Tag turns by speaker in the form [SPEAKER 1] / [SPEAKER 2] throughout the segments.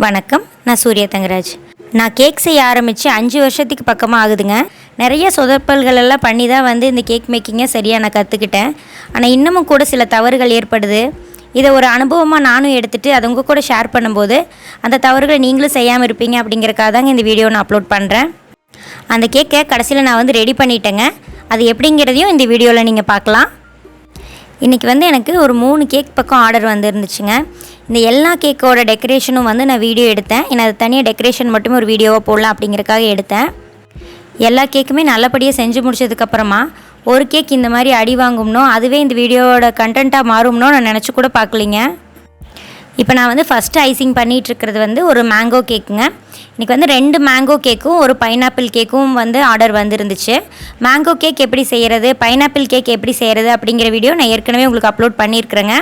[SPEAKER 1] வணக்கம், நான் suryathangaraj. நான் கேக் செய்ய ஆரம்பித்து 5 வருஷத்துக்கு பக்கமாக ஆகுதுங்க. நிறைய சொதப்பல்கள் எல்லாம் பண்ணி தான் இந்த கேக் மேக்கிங்கை சரியாக நான் கற்றுக்கிட்டேன். ஆனால் இன்னமும் கூட சில தவறுகள் ஏற்படுது. இதை ஒரு அனுபவமாக நானும் எடுத்துகிட்டு அதை உங்கள் கூட ஷேர் பண்ணும்போது அந்த தவறுகளை நீங்களும் செய்யாமல் இருப்பீங்க அப்படிங்கிறக்காக தாங்க இந்த வீடியோ நான் அப்லோட் பண்ணுறேன். அந்த கேக்கை கடைசியில் நான் ரெடி பண்ணிட்டேங்க. அது எப்படிங்கிறதையும் இந்த வீடியோவில் நீங்கள் பார்க்கலாம். இன்றைக்கி எனக்கு ஒரு 3 கேக் பக்கம் ஆர்டர் வந்துருந்துச்சுங்க. இந்த எல்லா கேக்கோட டெக்கரேஷனும் நான் வீடியோ எடுத்தேன். அது தனியாக டெக்கரேஷன் மட்டுமே ஒரு வீடியோவாக போடலாம் அப்படிங்கிறக்காக எடுத்தேன். எல்லா கேக்குமே நல்லபடியாக செஞ்சு முடிச்சதுக்கப்புறமா ஒரு கேக் இந்த மாதிரி அடி வாங்கும்னோ அதுவே இந்த வீடியோவோட கண்டென்ட்டாக மாறும்னோ நான் நினச்சி கூட பார்க்கலிங்க. இப்போ நான் ஃபஸ்ட்டு ஐசிங் பண்ணிகிட்ருக்கிறது ஒரு மேங்கோ கேக்குங்க. இன்றைக்கி 2 மேங்கோ கேக்கும் ஒரு பைனாப்பிள் கேக்கும் ஆர்டர் வந்துருந்துச்சு. மேங்கோ கேக் எப்படி செய்கிறது, பைனாப்பிள் கேக் எப்படி செய்கிறது அப்படிங்கிற வீடியோ நான் ஏற்கனவே உங்களுக்கு அப்லோட் பண்ணியிருக்கிறேங்க.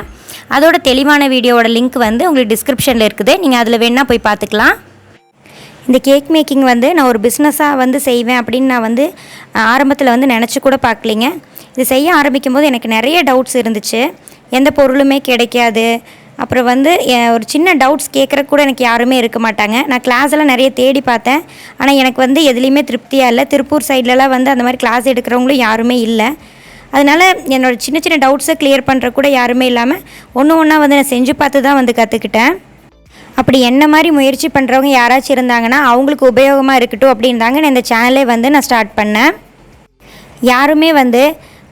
[SPEAKER 1] அதோட தெளிவான வீடியோவோட லிங்க் உங்களுக்கு டிஸ்கிரிப்ஷனில் இருக்குது. நீங்கள் அதில் வேணால் போய் பார்த்துக்கலாம். இந்த கேக் மேக்கிங் நான் ஒரு பிஸ்னஸாக செய்வேன் அப்படின்னு நான் ஆரம்பத்தில் நினச்சி கூட பார்க்கலிங்க. இது செய்ய ஆரம்பிக்கும் போது எனக்கு நிறைய டவுட்ஸ் இருந்துச்சு. எந்த பொருளுமே கிடைக்காது. அப்புறம் ஒரு சின்ன டவுட்ஸ் கேட்குறக்கு கூட எனக்கு யாருமே இருக்க மாட்டாங்க. நான் கிளாஸெல்லாம் நிறைய தேடி பார்த்தேன். ஆனால் எனக்கு எதுலேயுமே திருப்தியாக இல்லை. திருப்பூர் சைட்லலாம் அந்த மாதிரி கிளாஸ் எடுக்கிறவங்களும் யாருமே இல்லை. அதனால் என்னோடய சின்ன சின்ன டவுட்ஸை கிளியர் பண்ணுற கூட யாருமே இல்லாமல் ஒன்று ஒன்றா நான் செஞ்சு பார்த்து தான் கற்றுக்கிட்டேன். அப்படி என்ன மாதிரி முயற்சி பண்ணுறவங்க யாராச்சும் இருந்தாங்கன்னா அவங்களுக்கு உபயோகமாக இருக்கட்டும் அப்படின்னு தாங்க நான் இந்த சேனலே நான் ஸ்டார்ட் பண்ணேன். யாருமே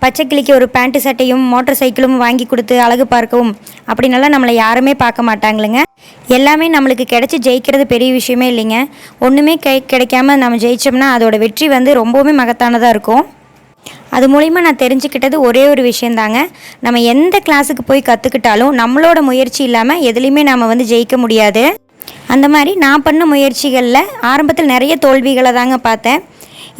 [SPEAKER 1] பச்சை கிளிக்கு ஒரு பேண்ட்டு சட்டையும் மோட்டர் சைக்கிளும் வாங்கி கொடுத்து அழகு பார்க்கவும் அப்படின்னாலாம் நம்மளை யாருமே பார்க்க மாட்டாங்களுங்க. எல்லாமே நம்மளுக்கு கிடச்சி ஜெயிக்கிறது பெரிய விஷயமே இல்லைங்க. ஒன்றுமே கிடைக்காம நம்ம ஜெயித்தோம்னா அதோட வெற்றி ரொம்பவுமே மகத்தானதாக இருக்கும். அது மூலிமா நான் தெரிஞ்சுக்கிட்டது ஒரே ஒரு விஷயந்தாங்க. நம்ம எந்த கிளாஸுக்கு போய் கற்றுக்கிட்டாலும் நம்மளோட முயற்சி இல்லாமல் எதுலேயுமே நாம் ஜெயிக்க முடியாது. அந்த மாதிரி நான் பண்ண முயற்சிகளில் ஆரம்பத்தில் நிறைய தோல்விகளை தாங்க பார்த்தேன்.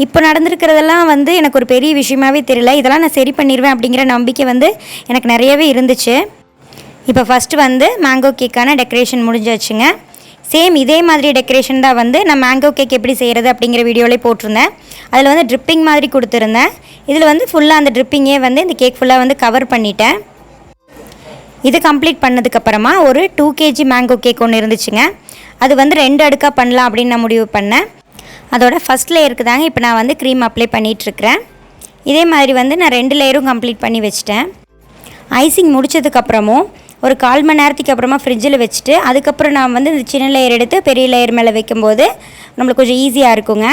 [SPEAKER 1] இப்போ நடந்திருக்கிறதெல்லாம் எனக்கு ஒரு பெரிய விஷயமாகவே தெரியல. இதெல்லாம் நான் சரி பண்ணிடுவேன் அப்படிங்கிற நம்பிக்கை எனக்கு நிறையவே இருந்துச்சு. இப்போ ஃபஸ்ட்டு மேங்கோ கேக்கான டெக்கரேஷன் முடிஞ்சாச்சுங்க. சேம் இதே மாதிரி டெக்கரேஷன் தான் நான் மேங்கோ கேக் எப்படி செய்கிறது அப்படிங்கிற வீடியோவிலே போட்டிருந்தேன். அதில் ட்ரிப்பிங் மாதிரி கொடுத்துருந்தேன். இதில் ஃபுல்லாக அந்த ட்ரிப்பிங்கே இந்த கேக் ஃபுல்லாக கவர் பண்ணிட்டேன். இது கம்ப்ளீட் பண்ணதுக்கப்புறமா ஒரு 2 kg மேங்கோ கேக் ஒன்று இருந்துச்சுங்க. அது 2 அடுக்காக பண்ணலாம் அப்படின்னு நான் முடிவு பண்ணேன். அதோட ஃபஸ்ட் லேயருக்கு தாங்க இப்போ நான் க்ரீம் அப்ளை பண்ணிகிட்ருக்கிறேன். இதே மாதிரி நான் 2 லேயரும் கம்ப்ளீட் பண்ணி வச்சுட்டேன். ஐசிங் முடித்ததுக்கப்புறமும் ஒரு 1/4 மணி நேரத்துக்கு அப்புறமா ஃப்ரிட்ஜில் வச்சுட்டு அதுக்கப்புறம் நான் இந்த சின்ன லேயர் எடுத்து பெரிய லேயர் மேலே வைக்கும்போது நம்மளுக்கு கொஞ்சம் ஈஸியாக இருக்குங்க.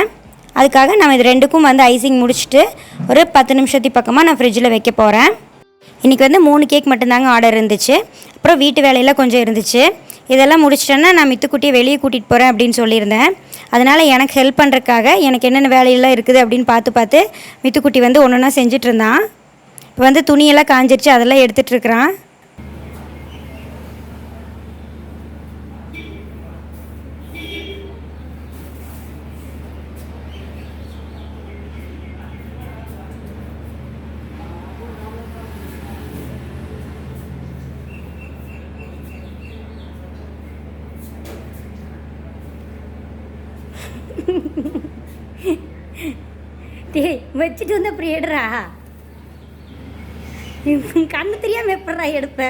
[SPEAKER 1] அதுக்காக நம்ம இது 2க்கும் ஐசிங் முடிச்சுட்டு ஒரு 10 நிமிஷத்துக்கு பக்கமாக நான் ஃப்ரிட்ஜில் வைக்க போகிறேன். இன்றைக்கி 3 கேக் மட்டும்தாங்க ஆர்டர் இருந்துச்சு. அப்புறம் வீட்டு வேலையெல்லாம் கொஞ்சம் இருந்துச்சு. இதெல்லாம் முடிச்சிட்டேன்னா நான் மித்துக்குட்டியை வெளியே கூட்டிகிட்டு போகிறேன் அப்படின்னு சொல்லியிருந்தேன். அதனால் எனக்கு ஹெல்ப் பண்ணுறதுக்காக எனக்கு என்னென்ன வேலையெல்லாம் இருக்குது அப்படின்னு பார்த்து மித்துக்குட்டி ஒன்று ஒன்றா செஞ்சிட்ருந்தான். இப்போ துணியெல்லாம் காஞ்சிருச்சு, அதெல்லாம் எடுத்துகிட்ருக்குறான். டேய் வச்சுட்டு அப்புறம் எடுறா. கண்ணு தெரியாமல் எப்படா எடுப்ப.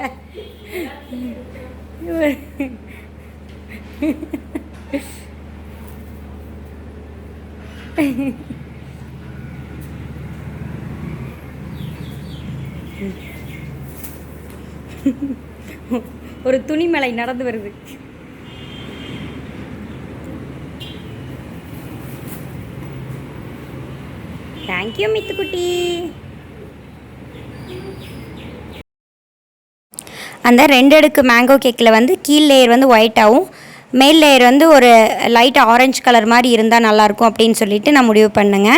[SPEAKER 1] ஒரு துணிமலை நடந்து வருது. தேங்க்யூ மித்துக்குட்டி. அந்த 2 அடுக்கு மேங்கோ கேக்கில் கீழ் லேயர் ஒயிட்டாகவும் மேல் லேயர் ஒரு லைட் ஆரஞ்சு கலர் மாதிரி இருந்தால் நல்லாயிருக்கும் அப்படின்னு சொல்லிட்டு நான் முடிவு பண்ணுங்க.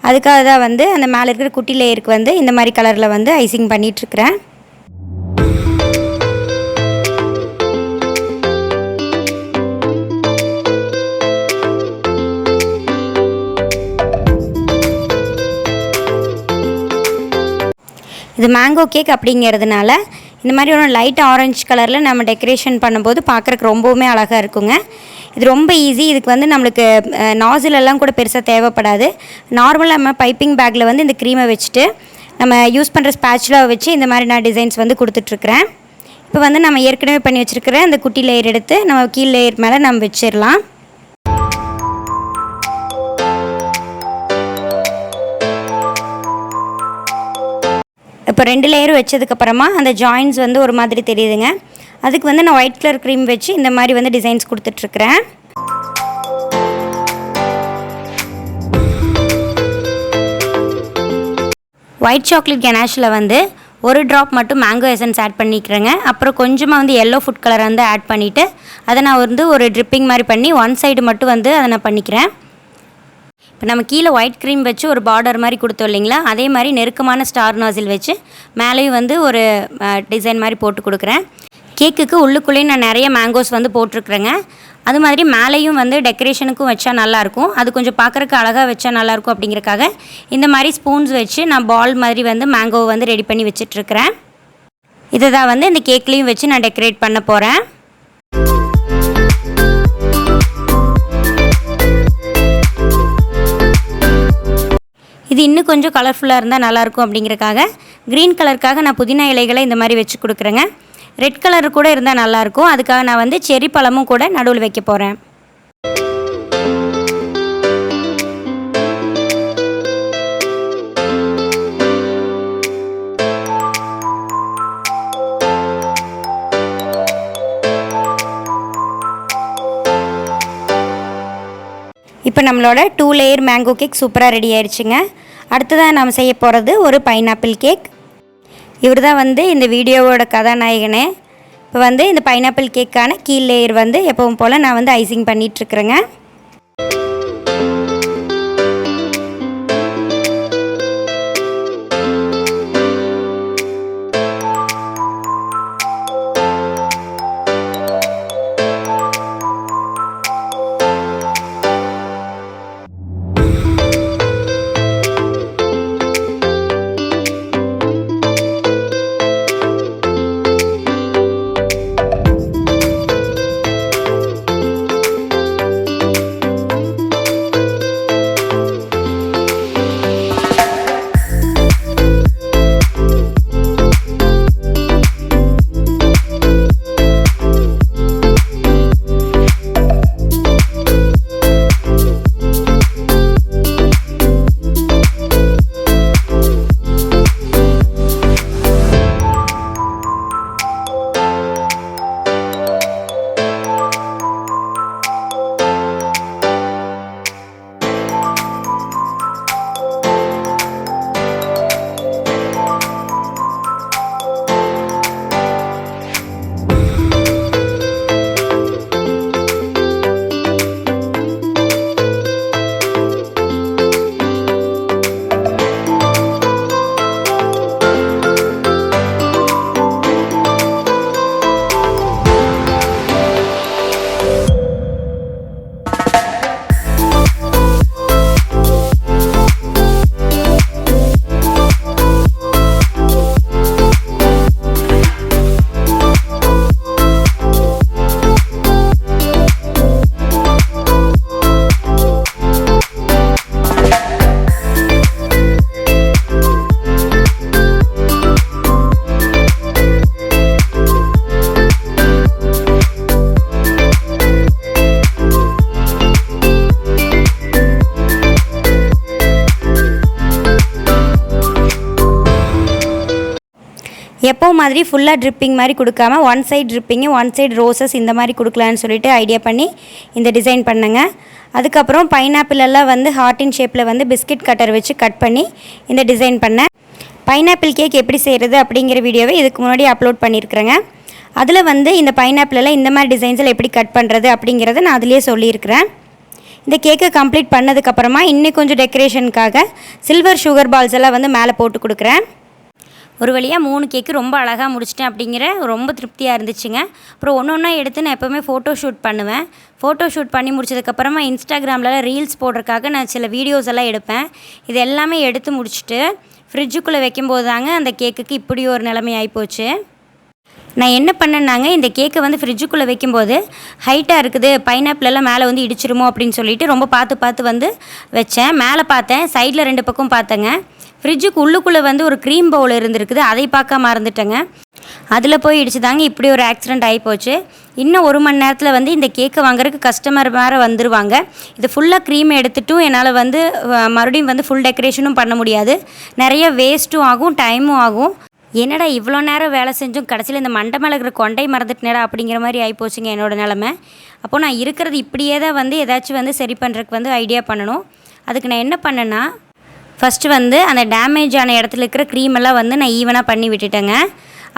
[SPEAKER 1] அதுக்காக தான் அந்த மேலே இருக்கிற குட்டி லேயருக்கு இந்த மாதிரி கலரில் ஐசிங் பண்ணிகிட்ருக்கிறேன். இது மேங்கோ கேக் அப்படிங்கிறதுனால இந்த மாதிரி ஒரு லைட் ஆரஞ்சு கலரில் நம்ம டெக்கரேஷன் பண்ணும்போது பார்க்குறக்கு ரொம்பவுமே அழகாக இருக்குங்க. இது ரொம்ப ஈஸி. இதுக்கு நம்மளுக்கு நாசிலெல்லாம் கூட பெருசாக தேவைப்படாது. நார்மலாக நம்ம பைப்பிங் பேக்கில் இந்த க்ரீமை வச்சுட்டு நம்ம யூஸ் பண்ணுற ஸ்பேச்சுலாவை வச்சு இந்த மாதிரி நான் டிசைன்ஸ் கொடுத்துட்ருக்குறேன். இப்போ வந்து நம்ம ஏற்கனவே பண்ணி வச்சுருக்கிற அந்த குட்டி லேயர் எடுத்து நம்ம கீழ் லேயர் மேலே நம்ம வச்சிடலாம். இப்போ 2 லேயரும் வச்சதுக்கப்புறமா அந்த ஜாயின்ஸ் வந்து ஒரு மாதிரி தெரியுதுங்க. அதுக்கு வந்து நான் ஒயிட் கலர் க்ரீம் வச்சு இந்த மாதிரி வந்து டிசைன்ஸ் கொடுத்துட்ருக்குறேன். ஒயிட் சாக்லேட் கெனாஷில் வந்து ஒரு ட்ராப் மட்டும் மேங்கோ எசன்ஸ் ஆட் பண்ணிக்கிறேங்க. அப்புறம் கொஞ்சமாக வந்து எல்லோ ஃபுட் கலர் வந்து ஆட் பண்ணிவிட்டு அதை நான் வந்து ஒரு ட்ரிப்பிங் மாதிரி பண்ணி ஒன் சைடு மட்டும் வந்து அதை நான் பண்ணிக்கிறேன். இப்போ நம்ம கீழே ஒயிட் க்ரீம் வச்சு ஒரு பார்டர் மாதிரி கொடுத்தோம் இல்லைங்களா, அதே மாதிரி நெருக்கமான ஸ்டார் நாசில் வச்சு மேலேயும் வந்து ஒரு டிசைன் மாதிரி போட்டு கொடுக்குறேன். கேக்குக்கு உள்ளுக்குள்ளேயும் நான் நிறைய மேங்கோஸ் வந்து போட்டிருக்குறேங்க. அது மாதிரி மேலேயும் வந்து டெக்கரேஷனுக்கும் வச்சா நல்லாயிருக்கும், அது கொஞ்சம் பார்க்குறக்கு அழகாக வச்சா நல்லாயிருக்கும் அப்படிங்கிறக்காக இந்த மாதிரி ஸ்பூன்ஸ் வச்சு நான் பால் மாதிரி வந்து மேங்கோவை வந்து ரெடி பண்ணி வச்சிட்ருக்கிறேன். இதை தான் வந்து இந்த கேக்லேயும் வச்சு நான் டெக்கரேட் பண்ண போகிறேன். இது இன்னும் கொஞ்சம் கலர்ஃபுல்லாக இருந்தால் நல்லாயிருக்கும் அப்படிங்கிறக்காக க்ரீன் கலருக்காக நான் புதினா இலைகளை இந்த மாதிரி வச்சு கொடுக்குறேங்க. ரெட் கலர் கூட இருந்தால் நல்லாயிருக்கும், அதுக்காக நான் வந்து செர்ரி பழமும் கூட நடுவில் வைக்க போகிறேன். இப்போ நம்மளோட 2 லேயர் மேங்கோ கேக் சூப்பராக ரெடி ஆயிடுச்சுங்க. அடுத்ததாக நம்ம செய்ய போகிறது ஒரு பைனாப்பிள் கேக். இவர் தான் வந்து இந்த வீடியோவோட கதாநாயகனே. இப்போ வந்து இந்த பைனாப்பிள் கேக்கான கீழ் லேயர் வந்து எப்பவும் போல் நான் வந்து ஐசிங் பண்ணிகிட்ருக்குறேங்க. எப்போவும் மாதிரி ஃபுல்லாக ட்ரிப்பிங் மாதிரி கொடுக்காம ஒன் சைட் ட்ரிப்பிங்கு ஒன் சைடு ரோசஸ் இந்த மாதிரி கொடுக்கலான்னு சொல்லிட்டு ஐடியா பண்ணி இந்த டிசைன் பண்ணேங்க. அதுக்கப்புறம் பைனாப்பிள் எல்லாம் வந்து ஹார்ட்டின் ஷேப்பில் வந்து பிஸ்கட் கட்டர் வச்சு கட் பண்ணி இந்த டிசைன் பண்ணேன். பைனாப்பிள் கேக் எப்படி செய்கிறது அப்படிங்கிற வீடியோவை இதுக்கு முன்னாடி அப்லோட் பண்ணியிருக்கிறேங்க. அதில் வந்து இந்த பைனாப்பிளெல்லாம் இந்த மாதிரி டிசைன்ஸில் எப்படி கட் பண்ணுறது அப்படிங்கிறத நான் அதிலே சொல்லியிருக்கிறேன். இந்த கேக்கை கம்ப்ளீட் பண்ணதுக்கப்புறமா இன்னும் கொஞ்சம் டெக்கரேஷனுக்காக சில்வர் சுகர் பால்ஸ் எல்லாம் வந்து மேலே போட்டு கொடுக்குறேன். ஒரு வழியாக 3 கேக்கு ரொம்ப அழகாக முடிச்சிட்டேன் அப்படிங்கிற ரொம்ப திருப்தியாக இருந்துச்சுங்க. அப்புறம் ஒன்று ஒன்றா எடுத்து நான் எப்போவுமே ஃபோட்டோ ஷூட் பண்ணுவேன். ஃபோட்டோ ஷூட் பண்ணி முடிச்சதுக்கப்புறமா இன்ஸ்டாகிராமில் ரீல்ஸ் போடுறதுக்காக நான் சில வீடியோஸ் எல்லாம் எடுப்பேன். இது எல்லாமே எடுத்து முடிச்சுட்டு ஃப்ரிட்ஜுக்குள்ளே வைக்கும்போது தாங்க அந்த கேக்குக்கு இப்படி ஒரு நிலைமை ஆகிப்போச்சு. நான் என்ன பண்ணேன்னாங்க, இந்த கேக்கை வந்து ஃப்ரிட்ஜுக்குள்ளே வைக்கும்போது ஹைட்டாக இருக்குது, பைனாப்பிளெல்லாம் மேலே வந்து இடிச்சிருமோ அப்படின்னு சொல்லிட்டு ரொம்ப பார்த்து வந்து வச்சேன். மேலே பார்த்தேன், சைடில் 2 பக்கம் பார்த்தேங்க. ஃப்ரிட்ஜுக்கு உள்ளுக்குள்ளே வந்து ஒரு க்ரீம் பவுல் இருந்துருக்குது, அதை பார்க்க மறந்துட்டேங்க. அதில் போய் இடிச்சு தாங்க இப்படி ஒரு ஆக்சிடெண்ட் ஆகிப்போச்சு. இன்னும் 1 மணி நேரத்தில் வந்து இந்த கேக்கை வாங்குறதுக்கு கஸ்டமர் வேறு வந்துடுவாங்க. இது ஃபுல்லாக க்ரீம் எடுத்துட்டும் என்னால் வந்து மறுபடியும் வந்து ஃபுல் டெக்கரேஷனும் பண்ண முடியாது. நிறைய வேஸ்ட்டும் ஆகும், டைமும் ஆகும். என்னடா இவ்வளோ நேரம் வேலை செஞ்சும் கடைசியில் இந்த மண்டை மேலே இருக்கிற கொண்டை மறந்துட்டுனேடா அப்படிங்கிற மாதிரி ஆகிப்போச்சுங்க என்னோடய நிலமை. அப்போது நான் இருக்கிறது இப்படியே தான் வந்து ஏதாச்சும் வந்து சரி பண்ணுறதுக்கு வந்து ஐடியா பண்ணணும். அதுக்கு நான் என்ன பண்ணேன்னா, ஃபஸ்ட்டு வந்து அந்த டேமேஜ் ஆன இடத்துல இருக்கிற க்ரீமெல்லாம் வந்து நான் ஈவனாக பண்ணி விட்டுட்டேங்க.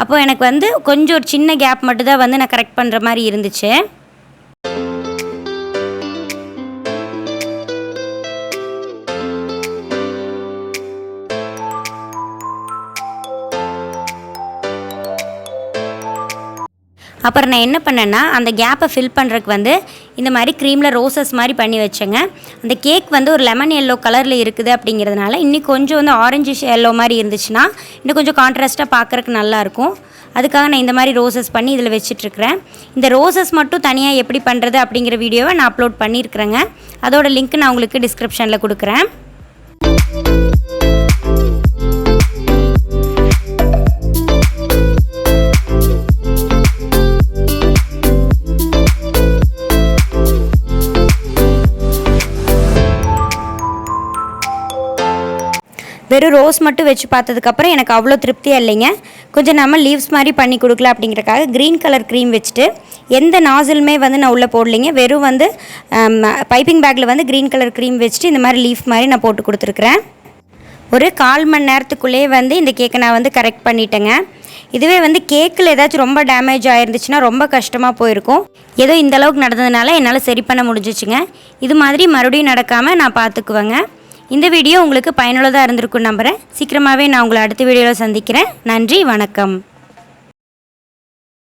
[SPEAKER 1] அப்போது எனக்கு வந்து கொஞ்சம் ஒரு சின்ன கேப் மட்டும் தான் வந்து நான் கரெக்ட் பண்ணுற மாதிரி இருந்துச்சு. அப்புறம் நான் என்ன பண்ணேன்னா, அந்த கேப்பை ஃபில் பண்ணுறதுக்கு வந்து இந்த மாதிரி க்ரீமில் ரோசஸ் மாதிரி பண்ணி வச்சேங்க. அந்த கேக் வந்து ஒரு லெமன் எல்லோ கலரில் இருக்குது அப்படிங்கிறதுனால இன்னும் கொஞ்சம் வந்து ஆரஞ்சு எல்லோ மாதிரி இருந்துச்சுன்னா இன்னும் கொஞ்சம் கான்ட்ராஸ்ட்டாக பார்க்குறக்கு நல்லாயிருக்கும். அதுக்காக நான் இந்த மாதிரி ரோசஸ் பண்ணி இதில் வச்சிட்ருக்கிறேன். இந்த ரோசஸ் மட்டும் தனியாக எப்படி பண்ணுறது அப்படிங்கிற வீடியோவை நான் அப்லோட் பண்ணியிருக்கிறேங்க. அதோட லிங்க் நான் உங்களுக்கு டிஸ்கிரிப்ஷனில் கொடுக்குறேன். வெறும் ரோஸ் மட்டும் வச்சு பார்த்ததுக்கப்புறம் எனக்கு அவ்வளோ திருப்தியாக இல்லைங்க. கொஞ்சம் நம்ம லீவ்ஸ் மாதிரி பண்ணி கொடுக்கலாம் அப்படிங்கிறக்காக க்ரீன் கலர் க்ரீம் வச்சுட்டு எந்த நாசிலுமே வந்து நான் உள்ளே போடலைங்க. வெறும் வந்து பைப்பிங் பேக்கில் வந்து க்ரீன் கலர் க்ரீம் வச்சுட்டு இந்த மாதிரி லீஃப் மாதிரி நான் போட்டு கொடுத்துருக்குறேன். ஒரு 1/4 மணி நேரத்துக்குள்ளேயே வந்து இந்த கேக்கை நான் வந்து கரெக்ட் பண்ணிட்டேங்க. இதுவே வந்து கேக்கில் ஏதாச்சும் ரொம்ப டேமேஜ் ஆயிருந்துச்சுன்னா ரொம்ப கஷ்டமாக போயிருக்கும். ஏதோ இந்தளவுக்கு நடந்ததுனால என்னால் சரி பண்ண முடிஞ்சிச்சுங்க. இது மாதிரி மறுபடியும் நடக்காமல் நான் பார்த்துக்குவேங்க. இந்த வீடியோ உங்களுக்கு பயனுள்ளதாக இருந்திருக்குன்னு நம்புகிறேன். சீக்கிரமாகவே நான் உங்களை அடுத்த வீடியோவில் சந்திக்கிறேன். நன்றி, வணக்கம்.